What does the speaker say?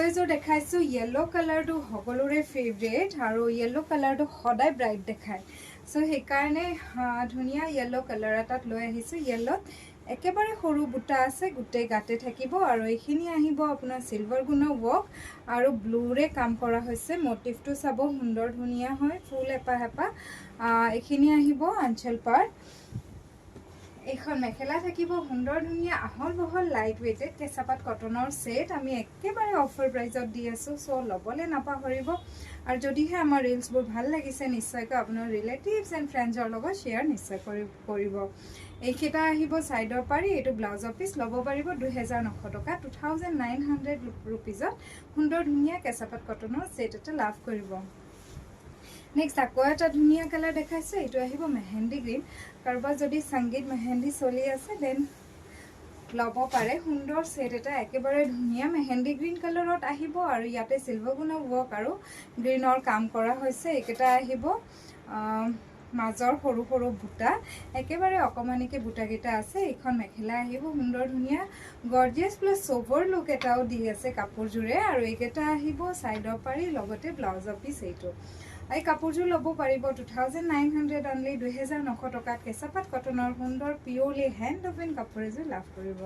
এযোৰ দেখাইছো ইয়েলো কালাৰটো সকলোৰে ফেভৰেট আৰু ইয়েলো কালাৰটো সদায় ব্ৰাইট দেখায় সো সেইকাৰণে ধুনীয়া ইয়েলো কালাৰ এটাত লৈ আহিছো ইয়েলোত একেবাৰে সৰু বুটা আছে গুটেই গাতে থাকিব আৰু এইখিনি আহিব আপোনাৰ সিলভাৰ গুণৰ ৱৰ্ক আৰু ব্লুৰে কাম কৰা হৈছে মোটিভটো চাব সুন্দৰ ধুনীয়া হয় ফুল এপাহেপা এইখিনি আহিব আঁচল পাৰ্ট এখন মেখেলা থাকিব সুন্দৰ ধুনীয়া আহল বহল লাইট ওয়েটেড কেঁচাপাত কটনৰ সেট আমি একেবাৰে অফাৰ প্ৰাইজত দি আছো সো লবলে নাপাহৰিব আৰু যদিহে আমাৰ ৰিলছবোৰ ভাল লাগিছে নিশ্চয়কৈ আপোনাৰ ৰিলেটিভছ এণ্ড ফ্ৰেণ্ডছৰ লগত শ্বেয়াৰ নিশ্চয় কৰিব এইকেইটা আহিব সাইডৰ পাৰি এইটো ব্লাউজৰ পিস ল'ব পাৰিব 2900 টকা 2900 ৰুপিজত সুন্দৰ ধুনীয়া কেঁচাপাত কটনৰ সেট এটা লাভ কৰিব নেক্সট আকৌ এটা ধুনীয়া কালাৰ দেখাইছে এইটো আহিব মেহেন্দি গ্ৰীণ কাৰবা যদি সংগীত মেহেন্দি চলি আছে দেন লব পাৰে সুন্দৰ সেট এটা একেবাৰে ধুনীয়া মেহেন্দি গ্ৰীণ কালাৰত আহিব আৰু ইয়াতে সিলভাৰ গুণৰ ৱৰ্ক আৰু গ্ৰীণৰ কাম কৰা হৈছে এইকেইটা আহিব মাজৰ সৰু সৰু বুটা একেবাৰে অকমানিকে বুটা কেইটা আছে এইখন মেখেলা আহিব সুন্দৰ ধুনীয়া গৰ্জিয়াস প্লাস সোবৰ লুক এটাও দি আছে কাপোৰজুৰে আৰু এইকেইটা আহিব সাইডৰ পাৰি লগতে ব্লাউজৰ পিস এইটো এই কাপোৰজুৰ ল'ব পাৰিব 2900 অনলি 2900 টকাত কেঁচাপাত কটনৰ সুন্দৰ পিওৰলি হেণ্ড ওভেন কাপোৰ এযোৰ লাভ কৰিব